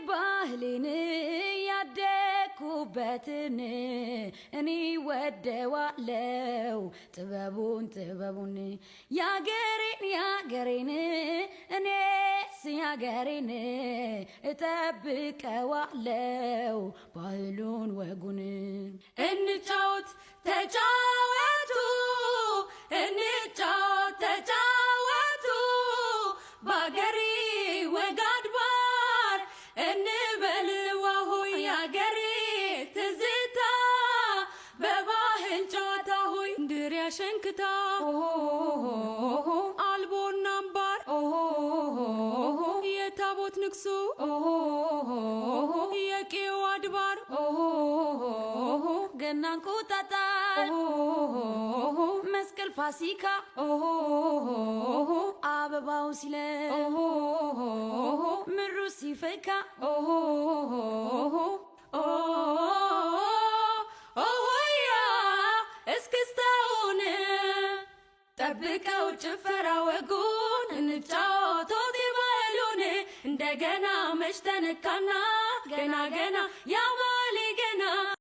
ባህሌን ያደኩበትን እኔ ወደዋለው ጥበቡን ያገሬን እኔስ ያገሬን እጠብቀዋለው ባህሉን ወጉን። እንጫወት ተጫወቱ እንጫወት ተጫወቱ ባገሬ ወግ አድባር እንበል ዋሆይ ያገሬ ትዝታ በባህል ጨዋታ ሆይ እንድሪያ ሸንክታ አልቦና አምባር የታቦት ንግሱ የቄው አድባር ገናን ቁጣጣር መስቀል ፋሲካ አበባው ሲለይ ምሩ ሲፈካ ሆያ እስክስታውን ጠብቀው ጭፈራ ወጉን እንጫወት ባህሉን እንደገና መች ተነካና ገና ያባሌ ገና